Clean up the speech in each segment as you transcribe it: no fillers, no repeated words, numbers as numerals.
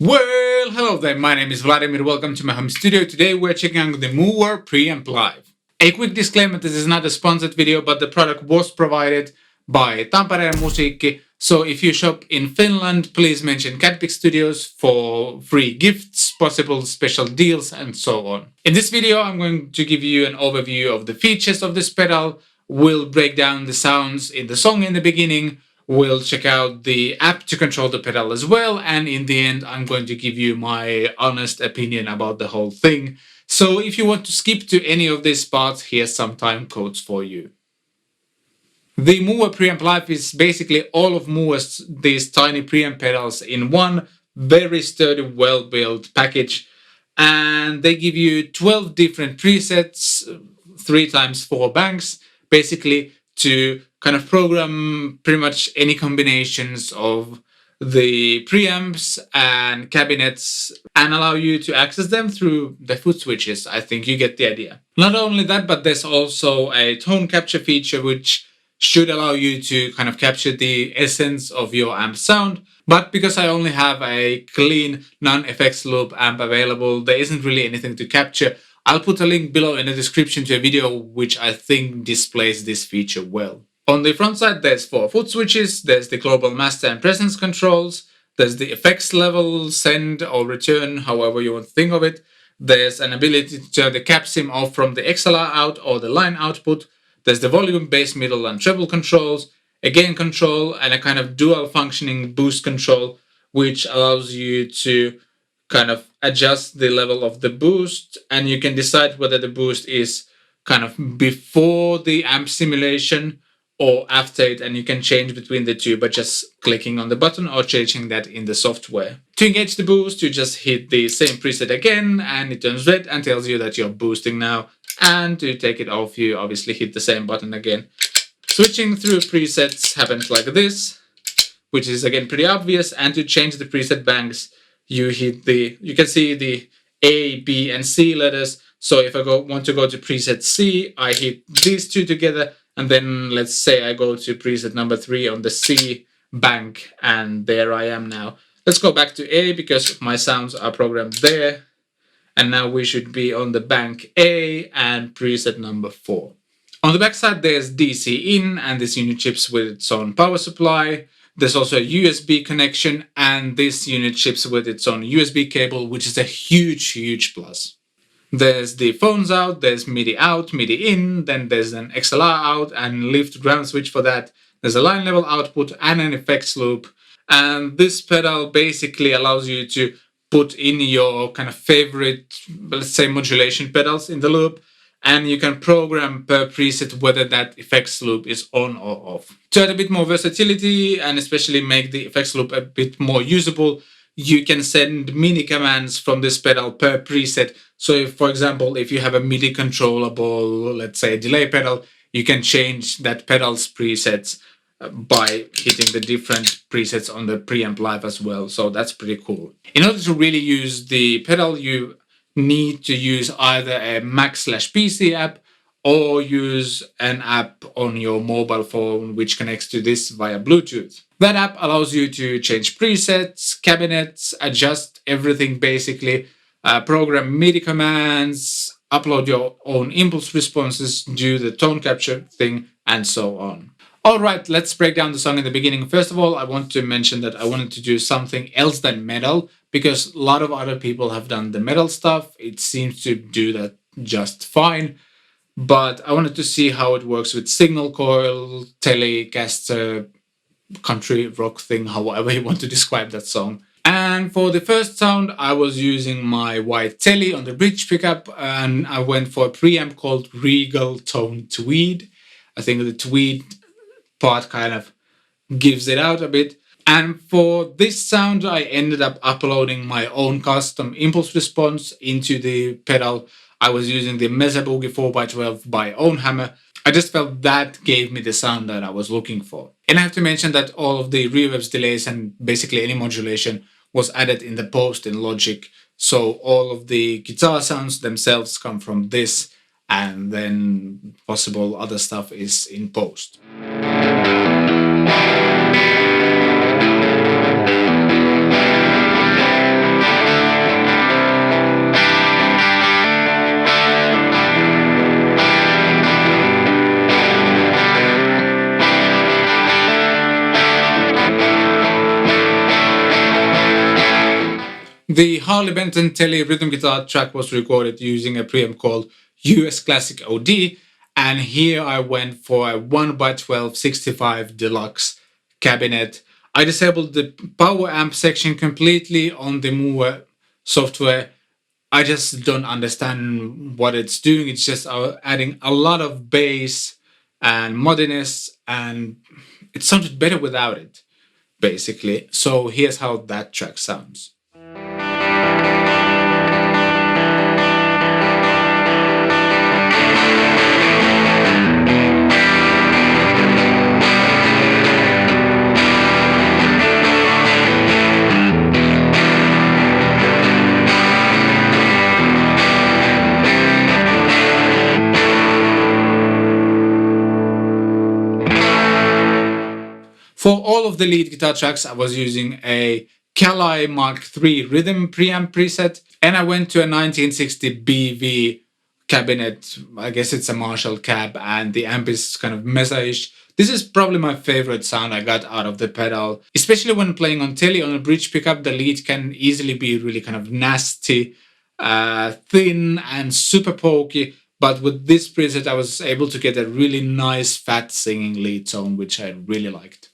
Well, hello there, my name is Vladimir, welcome to my home studio. Today we're checking out the Mooer Preamp Live. A quick disclaimer, this is not a sponsored video, but the product was provided by Tampereen Musiikki. So if you shop in Finland, please mention Catpic Studios for free gifts, possible special deals, and so on. In this video, I'm going to give you an overview of the features of this pedal. We'll break down the sounds in the song in the beginning. We'll check out the app to control the pedal as well, and in the end I'm going to give you my honest opinion about the whole thing. So if you want to skip to any of these parts, here's some time codes for you. The Mooer Preamp Live is basically all of Mooer's these tiny preamp pedals in one very sturdy, well-built package, and they give you 12 different presets, 3x4 banks, basically to kind of program pretty much any combinations of the preamps and cabinets and allow you to access them through the foot switches. I think you get the idea. Not only that, but there's also a tone capture feature which should allow you to kind of capture the essence of your amp sound. But because I only have a clean non-effects loop amp available, there isn't really anything to capture. I'll put a link below in the description to a video which I think displays this feature well. On the front side, there's 4 foot switches, there's the global master and presence controls, there's the effects level, send or return, however you want to think of it. There's an ability to turn the cap sim off from the XLR out or the line output. There's the volume, bass, middle, and treble controls, a gain control, and a kind of dual functioning boost control, which allows you to kind of adjust the level of the boost, and you can decide whether the boost is kind of before the amp simulation or after it, and you can change between the two by just clicking on the button or changing that in the software. To engage the boost, you just hit the same preset again and it turns red and tells you that you're boosting now. And to take it off, you obviously hit the same button again. Switching through presets happens like this, which is again pretty obvious. And to change the preset banks, you can see the A, B, and C letters. So if I want to go to preset C, I hit these two together. And then let's say I go to preset number 3 on the C bank, and there I am now. Let's go back to A because my sounds are programmed there. And now we should be on the bank A and preset number 4. On the back side, there's DC in, and this unit ships with its own power supply. There's also a USB connection, and this unit ships with its own USB cable, which is a huge plus. There's the phones out, there's MIDI out, MIDI in, then there's an XLR out and lift ground switch for that. There's a line level output and an effects loop. And this pedal basically allows you to put in your kind of favorite, let's say, modulation pedals in the loop, and you can program per preset whether that effects loop is on or off. To add a bit more versatility and especially make the effects loop a bit more usable, you can send MIDI commands from this pedal per preset. So if, for example, if you have a MIDI controllable, let's say, delay pedal, you can change that pedal's presets by hitting the different presets on the Preamp Live as well. So that's pretty cool. In order to really use the pedal, you need to use either a Mac/PC app or use an app on your mobile phone which connects to this via Bluetooth. That app allows you to change presets, cabinets, adjust everything basically, program MIDI commands, upload your own impulse responses, do the tone capture thing, and so on. Alright, let's break down the song in the beginning. First of all, I want to mention that I wanted to do something else than metal, because a lot of other people have done the metal stuff. It seems to do that just fine. But I wanted to see how it works with signal coil, Telecaster, country rock thing, however you want to describe that song. And for the first sound, I was using my white Tele on the bridge pickup, and I went for a preamp called Regal Tone Tweed. I think the tweed part kind of gives it out a bit. And for this sound, I ended up uploading my own custom impulse response into the pedal. I was using the Mesa Boogie 4x12 by Ownhammer. I just felt that gave me the sound that I was looking for. And I have to mention that all of the reverbs, delays, and basically any modulation was added in the post in Logic. So all of the guitar sounds themselves come from this, and then possible other stuff is in post. The Harley Benton Telly rhythm guitar track was recorded using a preamp called US Classic OD, and here I went for a 1x12 65 Deluxe cabinet. I disabled the power amp section completely on the Mooer software. I just don't understand what it's doing. It's just adding a lot of bass and muddiness, and it sounded better without it, basically. So here's how that track sounds. For all of the lead guitar tracks, I was using a Calai Mark III rhythm preamp preset, and I went to a 1960 BV cabinet. I guess it's a Marshall cab, and the amp is kind of mesa-ish. This is probably my favorite sound I got out of the pedal, especially when playing on telly. On a bridge pickup, the lead can easily be really kind of nasty, thin, and super pokey. But with this preset, I was able to get a really nice fat singing lead tone, which I really liked.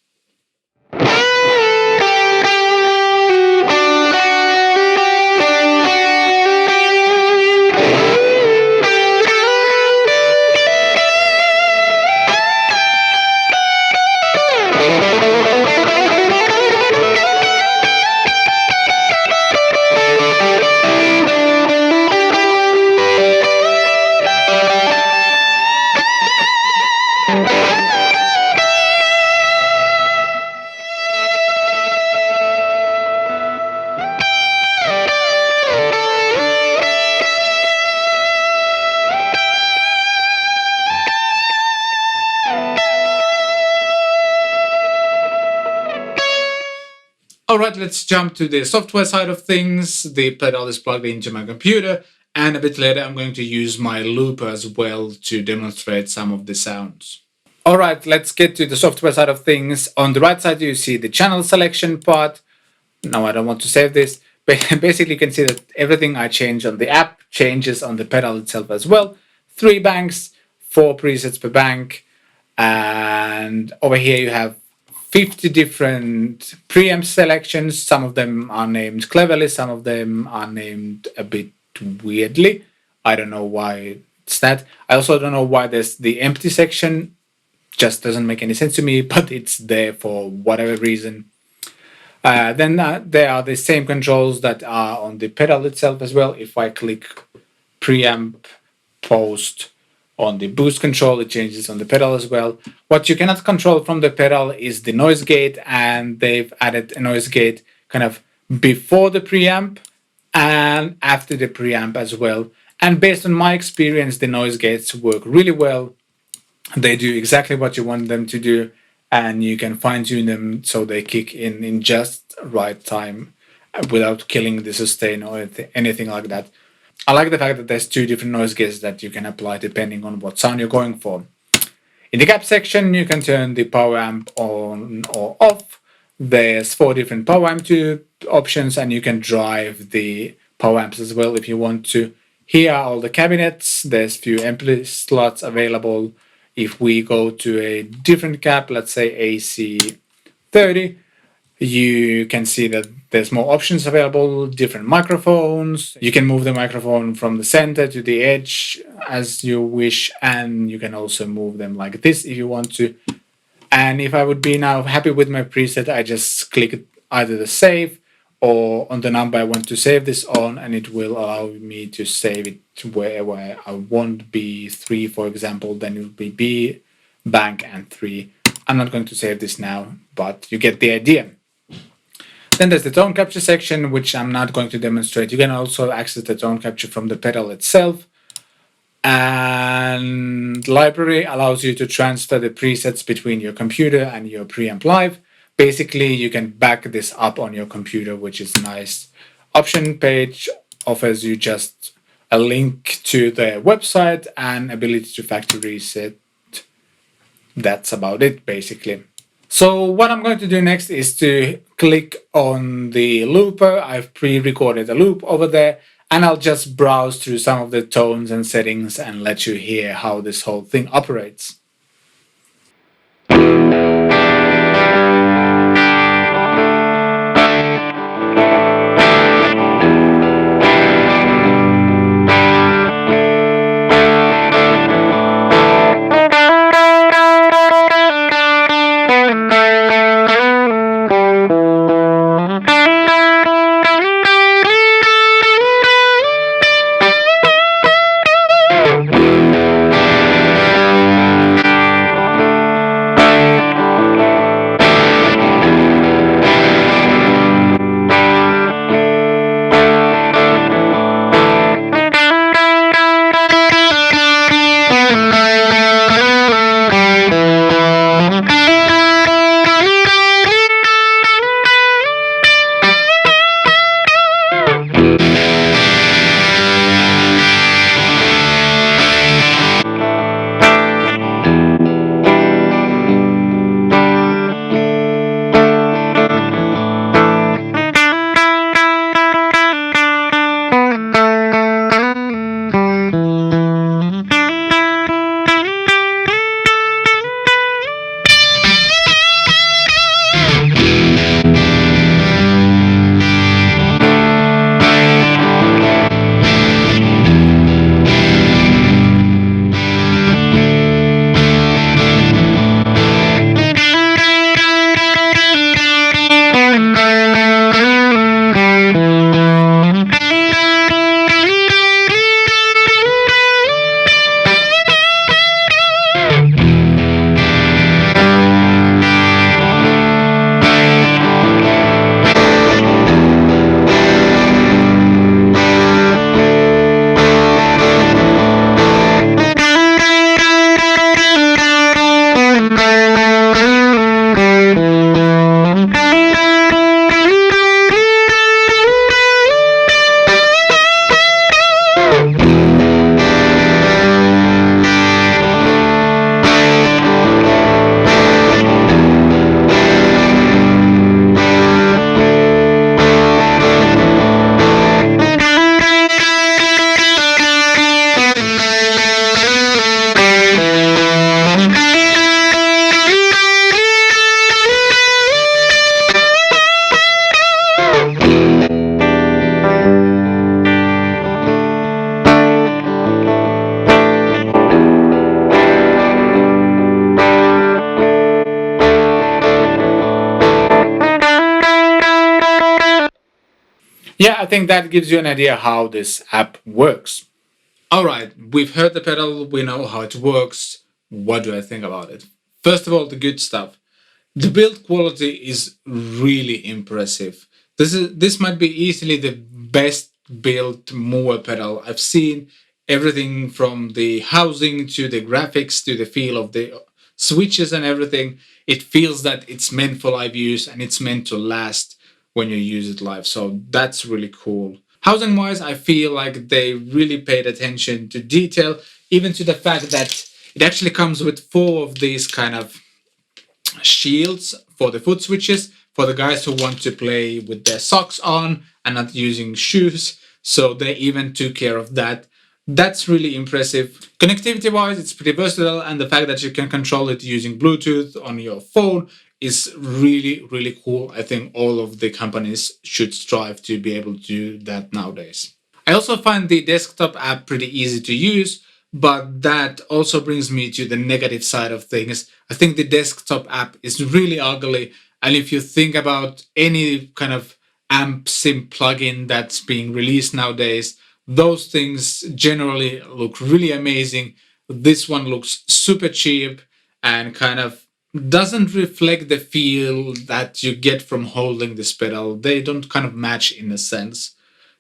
Alright, let's jump to the software side of things. The pedal is plugged into my computer, and a bit later I'm going to use my looper as well to demonstrate some of the sounds. Alright, let's get to the software side of things. On the right side you see the channel selection part. No, I don't want to save this. But basically you can see that everything I change on the app changes on the pedal itself as well. 3 banks, 4 presets per bank, and over here you have 50 different preamp selections. Some of them are named cleverly, some of them are named a bit weirdly. I don't know why it's that. I also don't know why there's the empty section. Just doesn't make any sense to me, but it's there for whatever reason. Then there are the same controls that are on the pedal itself as well. If I click preamp post on the boost control, it changes on the pedal as well. What you cannot control from the pedal is the noise gate, and they've added a noise gate kind of before the preamp and after the preamp as well. And based on my experience, the noise gates work really well. They do exactly what you want them to do, and you can fine-tune them so they kick in just right time without killing the sustain or anything like that. I like the fact that there's 2 different noise gates that you can apply depending on what sound you're going for. In the gap section, you can turn the power amp on or off. There's 4 different power amp tube options, and you can drive the power amps as well if you want to. Here are all the cabinets. There's few ampli slots available. If we go to a different cap, let's say AC30, you can see that there's more options available, different microphones. You can move the microphone from the center to the edge as you wish, and you can also move them like this if you want to. And if I would be now happy with my preset, I just click either the save or on the number I want to save this on, and it will allow me to save it to wherever I want. B3, for example, then it will be B, bank, and 3. I'm not going to save this now, but you get the idea. Then there's the tone capture section, which I'm not going to demonstrate. You can also access the tone capture from the pedal itself. And library allows you to transfer the presets between your computer and your preamp live. Basically, you can back this up on your computer, which is nice. Option page offers you just a link to the website and ability to factory reset. That's about it, basically. So what I'm going to do next is to click on the looper. I've pre-recorded a loop over there, and I'll just browse through some of the tones and settings and let you hear how this whole thing operates. Yeah, I think that gives you an idea how this app works. Alright, we've heard the pedal, we know how it works. What do I think about it? First of all, the good stuff. The build quality is really impressive. This might be easily the best built Mooer pedal I've seen. Everything from the housing to the graphics to the feel of the switches and everything. It feels that it's meant for live use and it's meant to last when you use it live. So that's really cool. Housing wise, I feel like they really paid attention to detail, even to the fact that it actually comes with 4 of these kind of shields for the foot switches for the guys who want to play with their socks on and not using shoes. So they even took care of that. That's really impressive. Connectivity wise, it's pretty versatile, and the fact that you can control it using Bluetooth on your phone is really, really cool. I think all of the companies should strive to be able to do that nowadays. I also find the desktop app pretty easy to use, but that also brings me to the negative side of things. I think the desktop app is really ugly, and if you think about any kind of amp sim plugin that's being released nowadays, those things generally look really amazing. This one looks super cheap and kind of doesn't reflect the feel that you get from holding this pedal. They don't kind of match in a sense,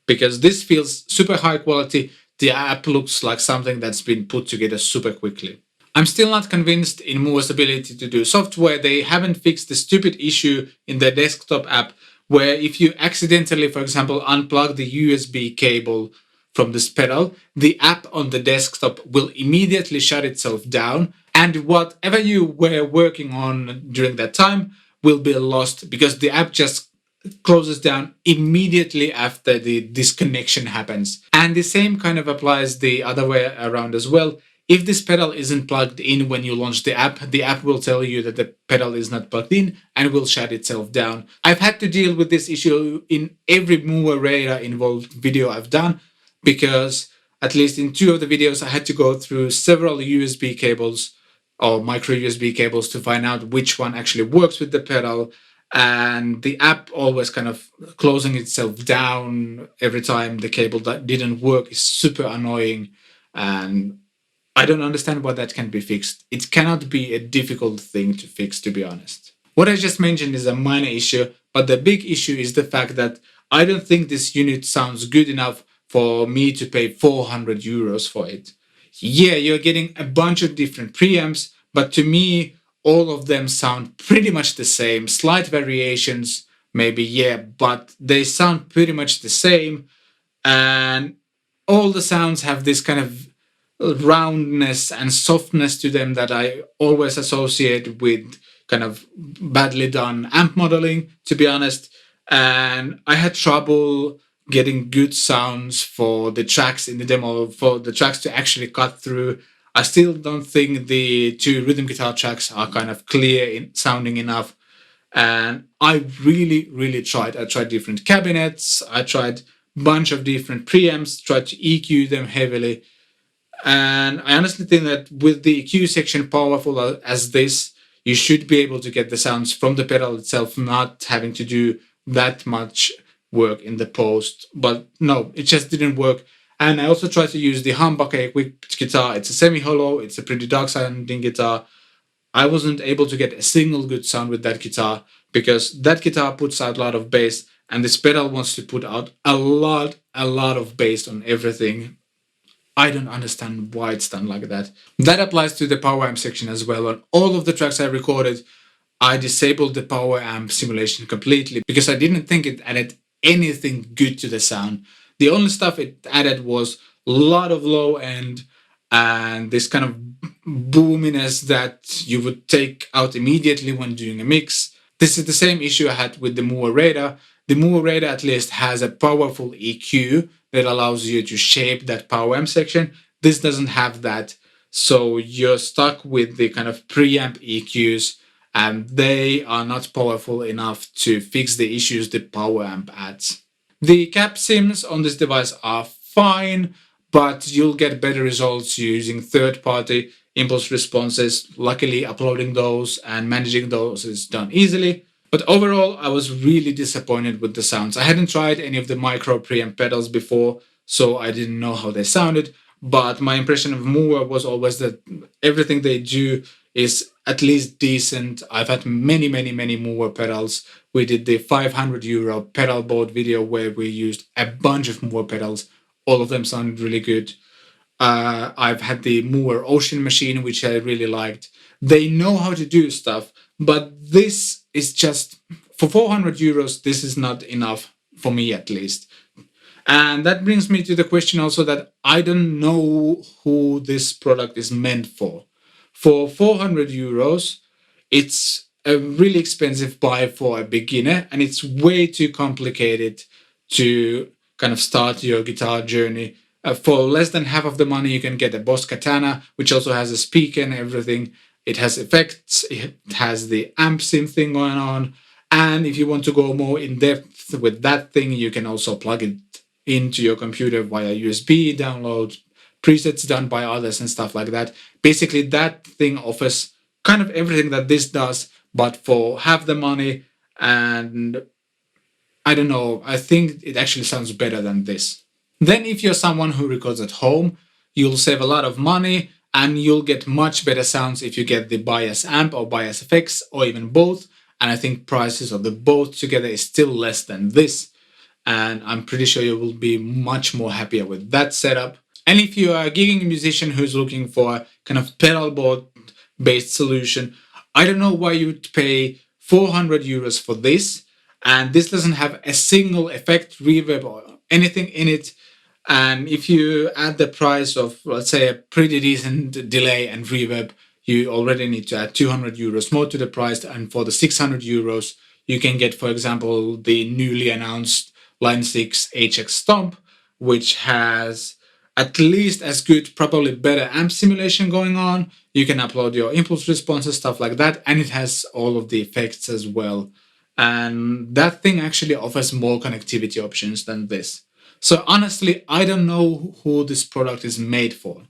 because this feels super high quality. The app looks like something that's been put together super quickly. I'm still not convinced in Mooer's ability to do software. They haven't fixed the stupid issue in their desktop app where if you accidentally, for example, unplug the USB cable from this pedal, the app on the desktop will immediately shut itself down And whatever you were working on during that time will be lost because the app just closes down immediately after the disconnection happens. And the same kind of applies the other way around as well. If this pedal isn't plugged in when you launch the app will tell you that the pedal is not plugged in and will shut itself down. I've had to deal with this issue in every Mooer Radar involved video I've done, because at least in 2 of the videos I had to go through several USB cables or micro USB cables to find out which one actually works with the pedal. And the app always kind of closing itself down every time the cable that didn't work is super annoying. And I don't understand why that can be fixed. It cannot be a difficult thing to fix, to be honest. What I just mentioned is a minor issue, but the big issue is the fact that I don't think this unit sounds good enough for me to pay 400 euros for it. Yeah, you're getting a bunch of different preamps, but to me, all of them sound pretty much the same. Slight variations, maybe, yeah, but they sound pretty much the same. And all the sounds have this kind of roundness and softness to them that I always associate with kind of badly done amp modeling, to be honest. And I had trouble getting good sounds for the tracks in the demo, for the tracks to actually cut through. I still don't think the 2 rhythm guitar tracks are kind of clear in sounding enough. And I really tried. I tried different cabinets. I tried a bunch of different preamps, tried to EQ them heavily. And I honestly think that with the EQ section powerful as this, you should be able to get the sounds from the pedal itself, not having to do that much work in the post. But no, it just didn't work. And I also tried to use the humbucker equipped guitar. It's a semi-hollow, it's a pretty dark sounding guitar. I wasn't able to get a single good sound with that guitar because that guitar puts out a lot of bass, and this pedal wants to put out a lot of bass on everything. I don't understand why it's done like that. That applies to the power amp section as well. On all of the tracks I recorded, I disabled the power amp simulation completely because I didn't think it added anything good to the sound. The only stuff it added was a lot of low end and this kind of boominess that you would take out immediately when doing a mix. This is the same issue I had with the Mooer Radar. The Mooer Radar at least has a powerful EQ that allows you to shape that power amp section. This doesn't have that. So you're stuck with the kind of preamp EQs, and they are not powerful enough to fix the issues the power amp adds. The cap sims on this device are fine, but you'll get better results using third-party impulse responses. Luckily, uploading those and managing those is done easily. But overall, I was really disappointed with the sounds. I hadn't tried any of the micro preamp pedals before, so I didn't know how they sounded. But my impression of Mooer was always that everything they do is at least decent. I've had many Mooer pedals. We did the 500 euro pedal board video where we used a bunch of Mooer pedals. All of them sounded really good. I've had the Mooer Ocean machine, which I really liked. They know how to do stuff, but this is just, for 400 euros, this is not enough for me at least. And that brings me to the question also that I don't know who this product is meant for. For 400 euros, it's a really expensive buy for a beginner, and it's way too complicated to kind of start your guitar journey. For less than half of the money, you can get a Boss Katana, which also has a speaker and everything. It has effects, it has the amp sim thing going on. And if you want to go more in depth with that thing, you can also plug it into your computer via USB, download presets done by others and stuff like that. Basically, that thing offers kind of everything that this does, but for half the money. And I don't know, I think it actually sounds better than this. Then if you're someone who records at home, you'll save a lot of money and you'll get much better sounds if you get the bias amp or bias effects or even both. And I think prices of the both together is still less than this. And I'm pretty sure you will be much more happier with that setup. And if you are a gigging musician who's looking for a kind of pedal board based solution, I don't know why you would pay 400 euros for this. And this doesn't have a single effect, reverb or anything in it. And if you add the price of, let's say, a pretty decent delay and reverb, you already need to add 200 euros more to the price. And for the 600 euros, you can get, for example, the newly announced Line 6 HX Stomp, which has at least as good, probably better amp simulation going on. You can upload your impulse responses, stuff like that, and it has all of the effects as well. And that thing actually offers more connectivity options than this. So honestly, I don't know who this product is made for.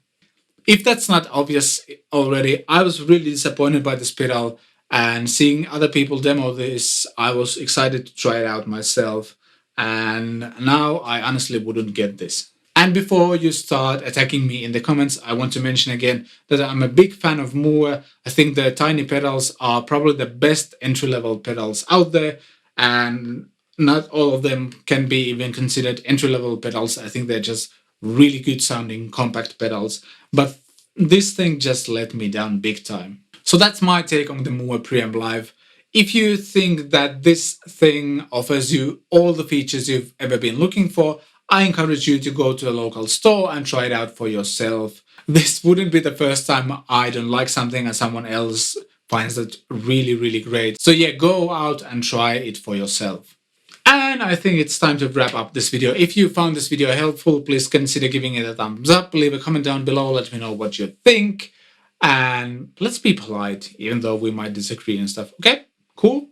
If that's not obvious already, I was really disappointed by the Spiral, and seeing other people demo this, I was excited to try it out myself. And now I honestly wouldn't get this. And before you start attacking me in the comments, I want to mention again that I'm a big fan of Mooer. I think the tiny pedals are probably the best entry-level pedals out there, and not all of them can be even considered entry-level pedals. I think they're just really good sounding compact pedals, but this thing just let me down big time. So that's my take on the Mooer Preamp Live. If you think that this thing offers you all the features you've ever been looking for, I encourage you to go to a local store and try it out for yourself. This wouldn't be the first time I don't like something and someone else finds it really, really great. So yeah, go out and try it for yourself. And I think it's time to wrap up this video. If you found this video helpful, please consider giving it a thumbs up, leave a comment down below, let me know what you think. And let's be polite, even though we might disagree and stuff. Okay, cool.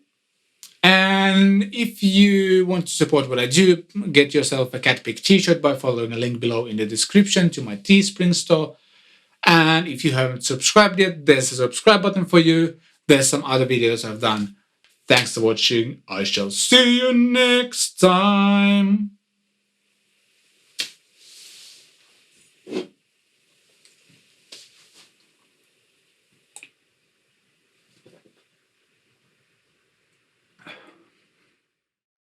And if you want to support what I do, get yourself a Cat Pick t-shirt by following a link below in the description to my Teespring store. And if you haven't subscribed yet, there's a subscribe button for you. There's some other videos I've done. Thanks for watching. I shall see you next time.